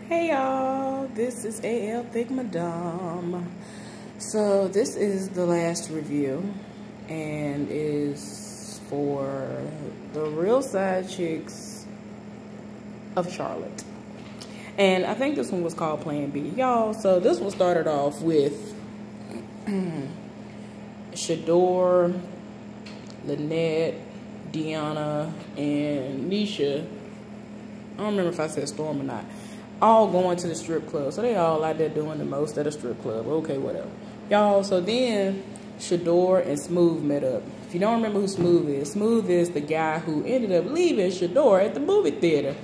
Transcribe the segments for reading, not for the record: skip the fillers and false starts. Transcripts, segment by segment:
Hey y'all, this is AL Thick Madame. So this is the last review and is for the real side chicks of Charlotte. And I think this one was called Plan B. Y'all, so this one started off with Shador, Lynette, Deanna, and Nisha. I don't remember if I said Storm or not. All going to the strip club. So they all out there doing the most at a strip club. Okay, whatever. Y'all, so then Shador and Smooth met up. If you don't remember who Smooth is the guy who ended up leaving Shador at the movie theater.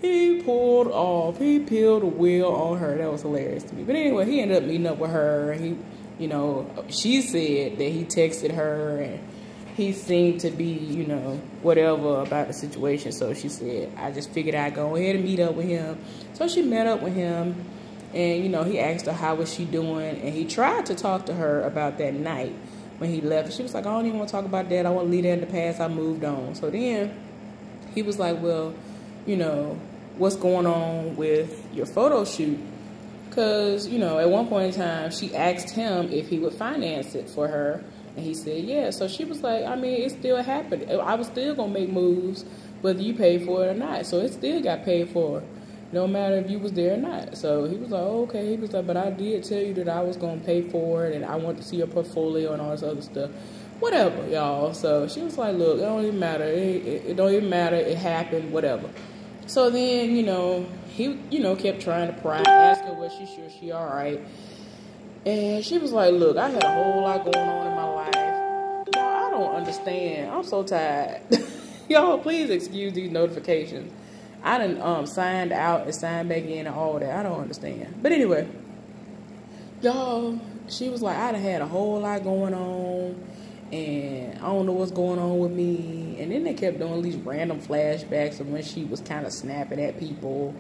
He pulled off. He peeled a wheel on her. That was hilarious to me. But anyway, he ended up meeting up with her. He, you know, she said that he texted her and he seemed to be, you know, whatever about the situation. So she said, I just figured I'd go ahead and meet up with him. So she met up with him. And, you know, he asked her how was she doing. And he tried to talk to her about that night when he left. She was like, I don't even want to talk about that. I want to leave that in the past. I moved on. So then he was like, well, you know, what's going on with your photo shoot? Because, you know, at one point in time, she asked him if he would finance it for her. And he said, yeah. So she was like, I mean, it still happened. I was still going to make moves whether you paid for it or not. So it still got paid for, no matter if you was there or not. So he was like, oh, okay. He was like, but I did tell you that I was going to pay for it and I wanted to see your portfolio and all this other stuff. Whatever, y'all. So she was like, look, it don't even matter. It don't even matter. It happened, whatever. So then, you know, he, you know, kept trying to pry, ask her, was she sure she all right? And she was like, look, I had a whole lot going on in my life. Y'all, I don't understand. I'm so tired. Y'all, please excuse these notifications. I done signed out and signed back in and all that. I don't understand. But anyway, y'all, she was like, I done had a whole lot going on. And I don't know what's going on with me. And then they kept doing these random flashbacks of when she was kind of snapping at people.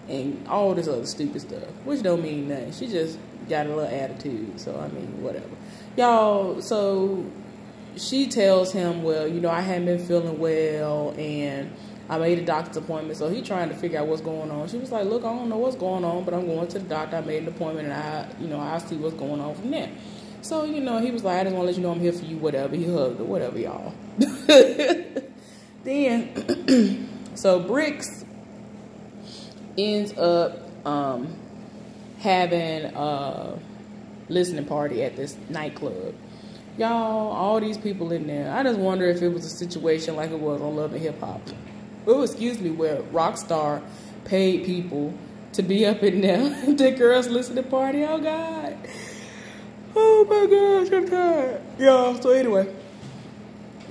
And all this other stupid stuff. Which don't mean nothing. She just got a little attitude. So, I mean, whatever. Y'all, so she tells him, well, you know, I hadn't been feeling well. And I made a doctor's appointment. So he's trying to figure out what's going on. She was like, look, I don't know what's going on. But I'm going to the doctor. I made an appointment. And I'll see what's going on from there. So, you know, he was like, I just want to let you know I'm here for you, whatever. He hugged her, whatever, y'all. Then, so Bricks ends up having a listening party at this nightclub. Y'all, all these people in there. I just wonder if it was a situation like it was on Love and Hip Hop. Oh, excuse me, where Rockstar paid people to be up in there. The girls listening party, oh, God. Oh my gosh, I'm tired. Y'all, so anyway,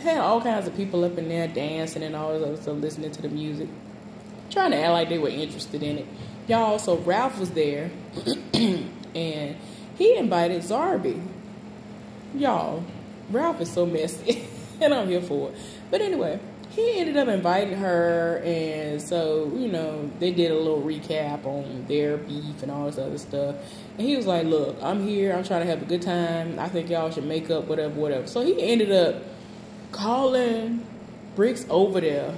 had all kinds of people up in there dancing and all this other stuff, listening to the music, trying to act like they were interested in it. Y'all, so Ralph was there, and he invited Zarby. Y'all, Ralph is so messy, and I'm here for it. But anyway, he ended up inviting her, and so, you know, they did a little recap on their beef and all this other stuff. And he was like, look, I'm here. I'm trying to have a good time. I think y'all should make up, whatever, whatever. So he ended up calling Bricks over there.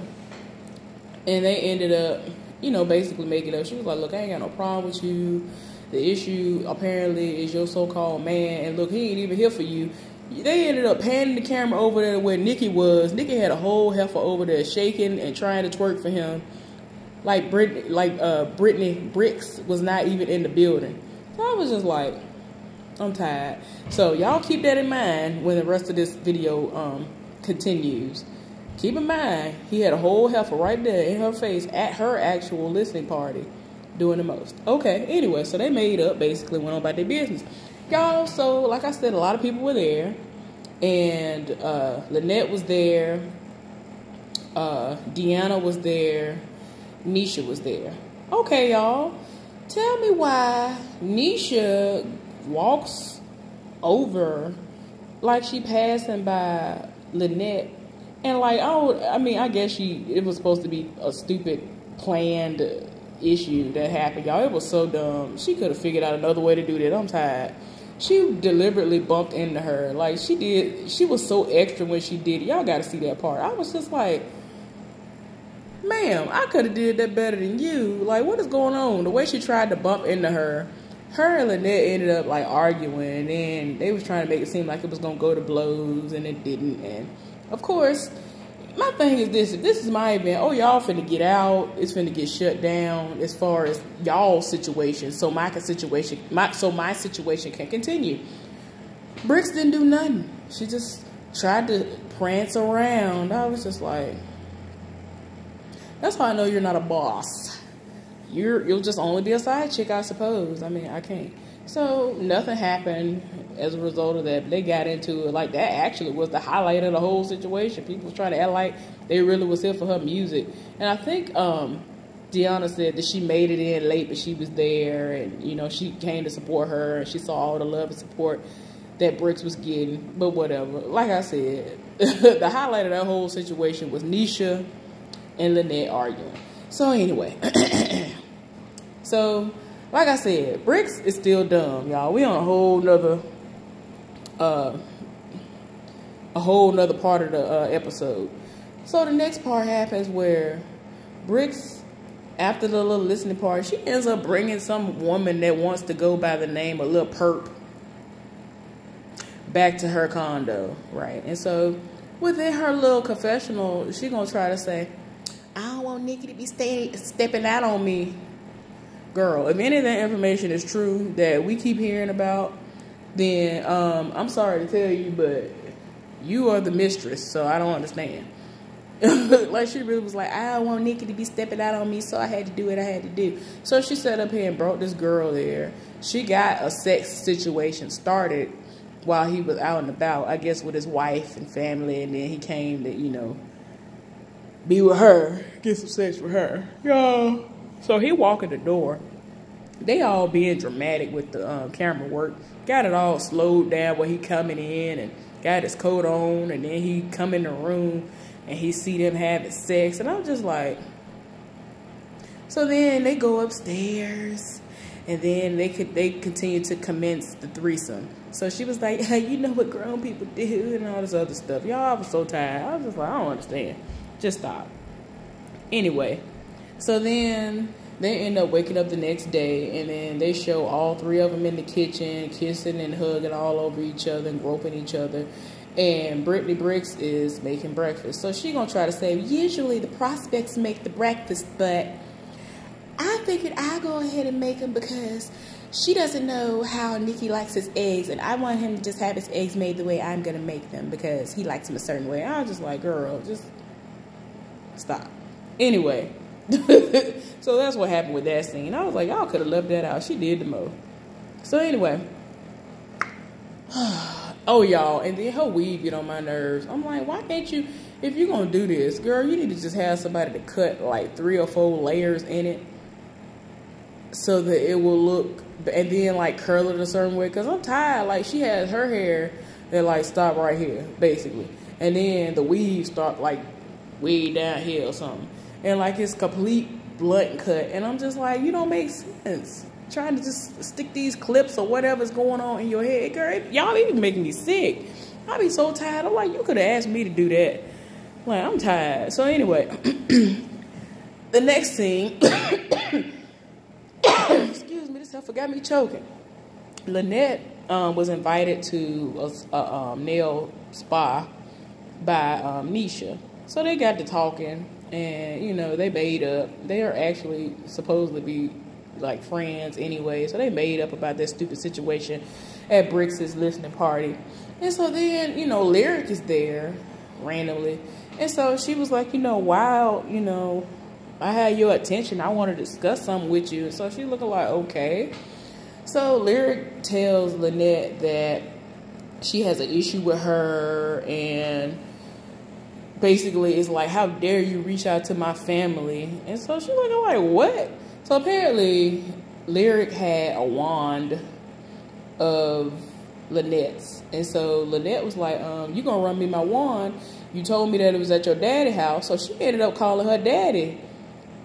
And they ended up, you know, basically making up. She was like, look, I ain't got no problem with you. The issue, apparently, is your so-called man. And look, he ain't even here for you. They ended up panning the camera over there where Nikki was. Nikki had a whole heifer over there shaking and trying to twerk for him. Like Brittany Bricks was not even in the building. So I was just like, I'm tired. So y'all keep that in mind when the rest of this video continues. Keep in mind, he had a whole heifer right there in her face at her actual listening party doing the most. Okay, anyway, so they made up, basically went on about their business. Y'all, so like I said, a lot of people were there. And Lynette was there. Deanna was there. Nisha was there. Okay, y'all. Tell me why Nisha walks over like she passing by Lynette. And like, oh, I mean, I guess it was supposed to be a stupid planned issue that happened. Y'all, it was so dumb. She could have figured out another way to do that. I'm tired. She deliberately bumped into her. Like, she did. She was so extra when she did it. Y'all got to see that part. I was just like, ma'am, I could have did that better than you. Like, what is going on? The way she tried to bump into her and Lynette ended up like arguing, and they was trying to make it seem like it was gonna go to blows, and it didn't. And of course, my thing is this: if this is my event, oh, y'all finna get out, it's finna get shut down as far as y'all's situation, so my situation can continue. Bricks didn't do nothing. She just tried to prance around. I was just like, that's how I know you're not a boss. You'll just only be a side chick, I suppose. I mean, I can't. So nothing happened as a result of that. They got into it. Like, that actually was the highlight of the whole situation. People was trying to act like they really was here for her music. And I think Deanna said that she made it in late, but she was there, and you know, she came to support her, and she saw all the love and support that Bricks was getting. But whatever. Like I said, the highlight of that whole situation was Nisha and Lynette arguing. So anyway, so like I said, Bricks is still dumb, y'all. We on a whole nother part of the episode. So the next part happens where Bricks, after the little listening part, she ends up bringing some woman that wants to go by the name of Lil Perp back to her condo, right? And so within her little confessional, she gonna try to say, I don't want Nikki to be stepping out on me. Girl, if any of that information is true that we keep hearing about, then I'm sorry to tell you, but you are the mistress, so I don't understand. Like, she really was like, I don't want Nikki to be stepping out on me, so I had to do what I had to do. So she sat up here and brought this girl there. She got a sex situation started while he was out and about, I guess with his wife and family, and then he came to, you know, be with her, get some sex with her. Yo. So he walk in the door. They all being dramatic with the camera work. Got it all slowed down where he coming in and got his coat on, and then he come in the room and he see them having sex, and I'm just like. So then they go upstairs, and then they continue to commence the threesome. So she was like, hey, you know what grown people do and all this other stuff. Y'all, I was so tired. I was just like, I don't understand. Just stop. Anyway, so then they end up waking up the next day, and then they show all three of them in the kitchen, kissing and hugging all over each other and groping each other. And Brittany Bricks is making breakfast. So she gonna try to say, usually the prospects make the breakfast, but I figured I'll go ahead and make them because she doesn't know how Nikki likes his eggs, and I want him to just have his eggs made the way I'm gonna make them because he likes them a certain way. I was just like, girl, just stop. Anyway, so that's what happened with that scene. I was like, y'all could have left that out. She did the most. So anyway, oh y'all, and then her weave get on my nerves. I'm like, why can't you, if you're gonna do this, girl, you need to just have somebody to cut like 3 or 4 layers in it so that it will look, and then like curl it a certain way. Cause I'm tired. Like, she has her hair that like stop right here, basically, and then the weave start like way down here or something, and like it's complete blunt cut, and I'm just like, you don't make sense. Trying to just stick these clips or whatever's going on in your head, girl, y'all even making me sick. I be so tired. I'm like, you could have asked me to do that. Like, I'm tired. So anyway, the next scene, excuse me, this stuff got me choking. Lynette was invited to a nail spa by Nisha. So they got to talking, and, you know, they made up. They are actually supposed to be, like, friends anyway. So they made up about that stupid situation at Bricks' listening party. And so then, you know, Lyric is there randomly. And so she was like, you know, while, you know, I had your attention, I want to discuss something with you. And so she looking like, okay. So Lyric tells Lynette that she has an issue with her, and basically it's like, how dare you reach out to my family? And so she looking like, what? So apparently Lyric had a wand of Lynette's. And so Lynette was like, you gonna run me my wand? You told me that it was at your daddy's house. So she ended up calling her daddy,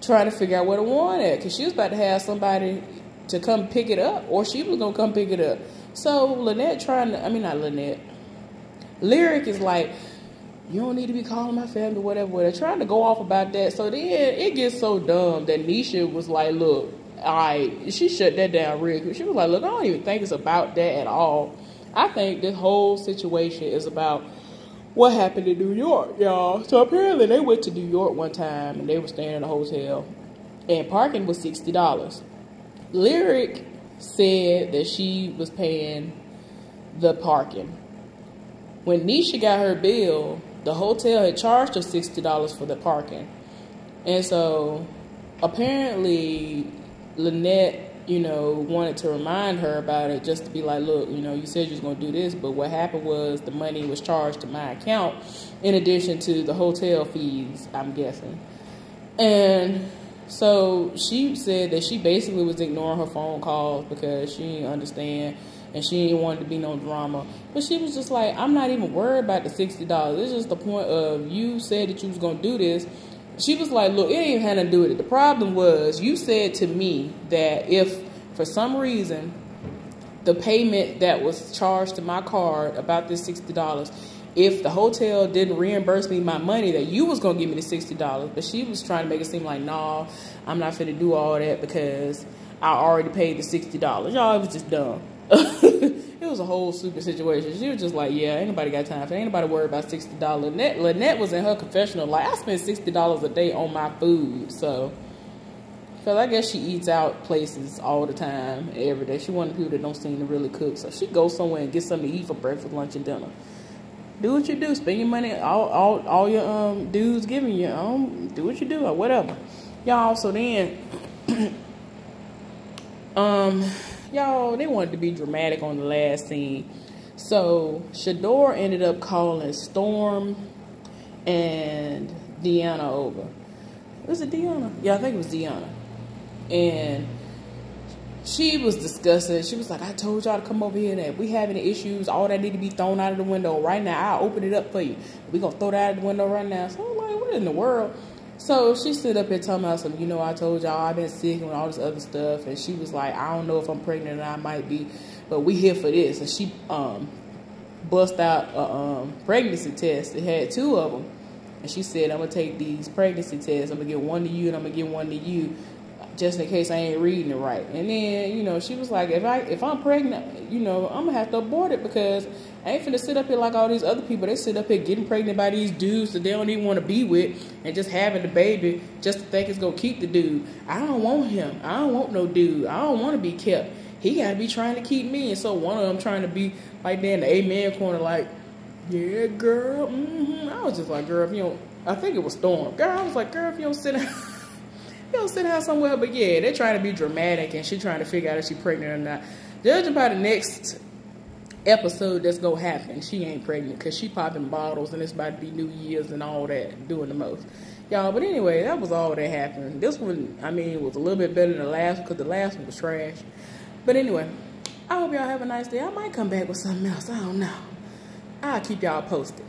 trying to figure out where the wand at, because she was about to have somebody to come pick it up, or she was gonna come pick it up. So Lynette Lyric is like, you don't need to be calling my family, whatever. Trying to go off about that. So then it gets so dumb that Nisha was like, look, she shut that down real quick. She was like, look, I don't even think it's about that at all. I think this whole situation is about what happened in New York, y'all. So apparently they went to New York one time and they were staying in a hotel and parking was $60. Lyric said that she was paying the parking. When Nisha got her bill, the hotel had charged her $60 for the parking. And so apparently Lynette, wanted to remind her about it, just to be like, look, you said you was going to do this, but what happened was the money was charged to my account in addition to the hotel fees, I'm guessing. And so she said that she basically was ignoring her phone calls because she didn't understand and she didn't want to be no drama. But she was just like, I'm not even worried about the $60. It's just the point of, you said that you was going to do this. She was like, look, it ain't even had nothing to do with it. The problem was, you said to me that if, for some reason, the payment that was charged to my card about this $60, if the hotel didn't reimburse me my money, that you was going to give me the $60. But she was trying to make it seem like, nah, I'm not finna do all that because I already paid the $60. Y'all, it was just dumb. It was a whole stupid situation. She was just like, yeah, ain't nobody got time for it. Ain't nobody worried about $60. Lynette was in her confessional like, I spend $60 a day on my food. So, because I guess she eats out places all the time, every day. She one of the people that don't seem to really cook. So she goes somewhere and gets something to eat for breakfast, lunch, and dinner. Do what you do. Spend your money, all your dudes giving you. Do what you do or whatever. Y'all, so then... y'all, they wanted to be dramatic on the last scene. So Shador ended up calling Storm and Deanna over. Was it Deanna? Yeah, I think it was Deanna. And she was discussing. She was like, I told y'all to come over here and if we have any issues, all that need to be thrown out of the window right now. I'll open it up for you. We're going to throw that out of the window right now. So I'm like, what in the world? So she stood up and talking about some, I told y'all I've been sick and all this other stuff. And she was like, I don't know if I'm pregnant or I might be, but we here for this. And she bust out a pregnancy test. It had 2 of them. And she said, I'm going to take these pregnancy tests. I'm going to give one to you and I'm going to give one to you just in case I ain't reading it right. And then, she was like, if I'm pregnant, I'm going to have to abort it because I ain't finna sit up here like all these other people. They sit up here getting pregnant by these dudes that they don't even want to be with and just having the baby just to think it's going to keep the dude. I don't want him. I don't want no dude. I don't want to be kept. He got to be trying to keep me. And so one of them trying to be like there in the amen corner like, yeah, girl. I was just like, girl, if you don't, I think it was Storm. Girl, I was like, girl, if you don't sit down, you don't sit down somewhere. But yeah, they're trying to be dramatic and she trying to figure out if she's pregnant or not. Judging by the next episode that's gonna happen, she ain't pregnant because she popping bottles and it's about to be New Year's and all that, doing the most. Y'all, but anyway, that was all that happened. This one, was a little bit better than the last one because the last one was trash. But anyway, I hope y'all have a nice day. I might come back with something else. I don't know. I'll keep y'all posted.